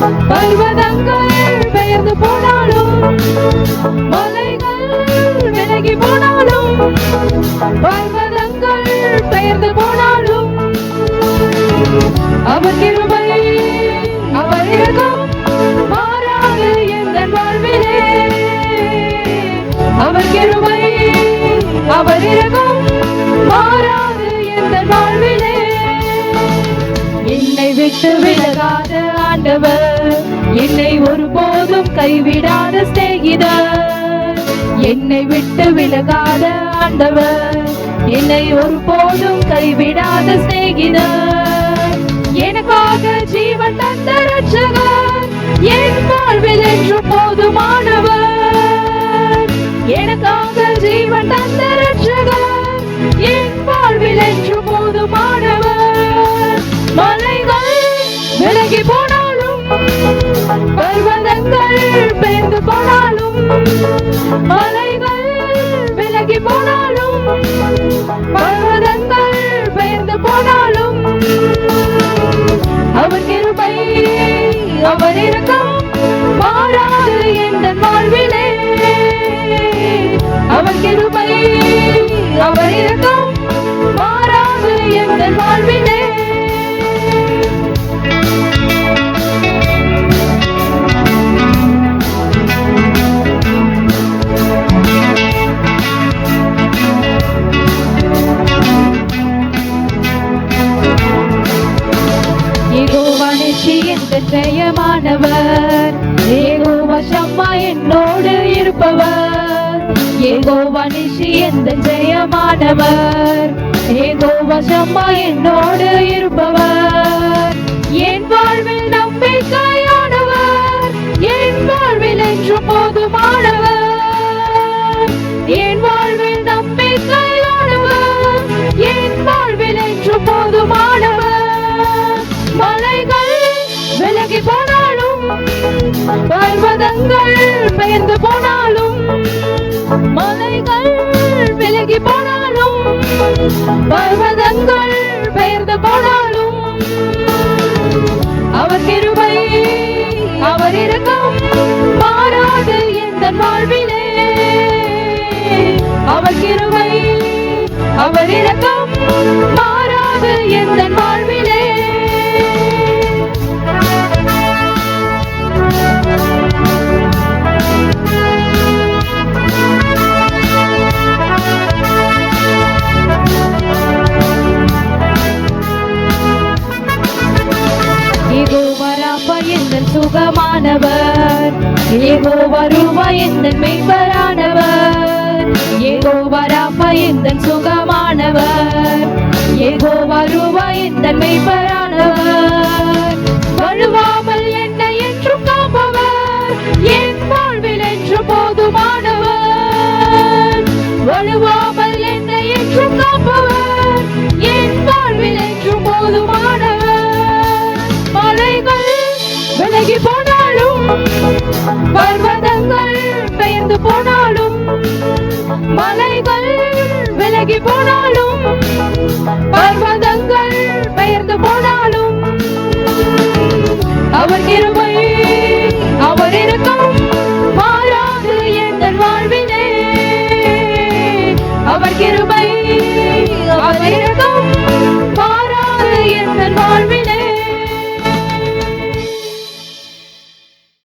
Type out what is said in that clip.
பர்வதங்கள் பெயர்ந்து போனாலும், மலைகள் விலகி போனாலும், பர்வதங்கள் பெயர்ந்து போனாலும், அவர் கிருபை அவர் இரக்கம் மாறாது எங்கள் வாழ்விலே. அவர் கிருபை அவர் இரக்கம் மாறாது எங்கள் வாழ்விலே. என்னை விட்டு விலகாத ஆண்டவர், என்னை ஒருபோதும் கைவிடாத சிநேகிதர். என்னை விட்டு விலகாத ஆண்டவர், என்னை ஒருபோதும் கைவிடாத சிநேகிதர். எனக்காக ஜீவன் தந்த ரட்சகர், என் வாழ்வில் என்று போதுமானவர். எனக்காக ஜீவன் தந்த ரட்சகர், என் வாழ்வில் என்று போதுமானவர். மலைகள் விலகி போனாலும், பர்வதங்கள் பெயர்ந்து போனாலும், மலைகள் விலகி போனாலும், பர்வதங்கள் பெயர்ந்து போனாலும், அவர் கிருபை அவர் இரக்கம் மாறாது எங்கள் வாழ்விலே. அவர் கிருபை அவர் இரக்கம் மாறாது எங்கள் வாழ்விலே. யெகோவா நிசி எங்கள் ஜெயமானவர், யெகோவா ஷம்மா என்னோடு இருப்பவர். யெகோவா நிசி எங்கள் ஜெயமானவர், யெகோவா ஷம்மா என்னோடு இருப்பவர். என் வாழ்வில் நம்பிக்கையானவர், என் வாழ்வில் என்று போதுமானவர். என் வாழ்வில் நம்பிக்கையானவர், என் வாழ்வில் என்று போதுமானவர். மலைகள் விலகி போனாலும், பர்வதங்கள் பெயர்ந்து போனாலும், மலைகள் விலகி போனாலும், பர்வதங்கள் பெயர்ந்து போனாலும், அவர் கிருபை அவர் இரக்கம் மாறாது எங்கள் வாழ்விலே. அவர் கிருபை அவர் இரக்கம் மாறாது எங்கள் வாழ்விலே. யெகோவா ராபா எங்கள் சுகமானவர், யெகோவா ரூவா எங்கள் மெய்ப்பரானவர். யெகோவா ராபா எங்கள் சுகமானவர், யெகோவா ரூவா எங்கள் மெய்ப்பரானவர். வழுவாமல் என்னை என்றும் காப்பவர், என் வாழ்வில் என்று போதுமானவர். வழுவாமல் என்னை என்றும் காப்பவர், என் வாழ்வில் என்று போதுமானவர். மலைகள் விலகி போனாலும், பர்வதங்கள் பெயர்ந்து போனாலும், மலைகள் விலகி போனாலும், பர்வதங்கள் பெயர்ந்து போனாலும்,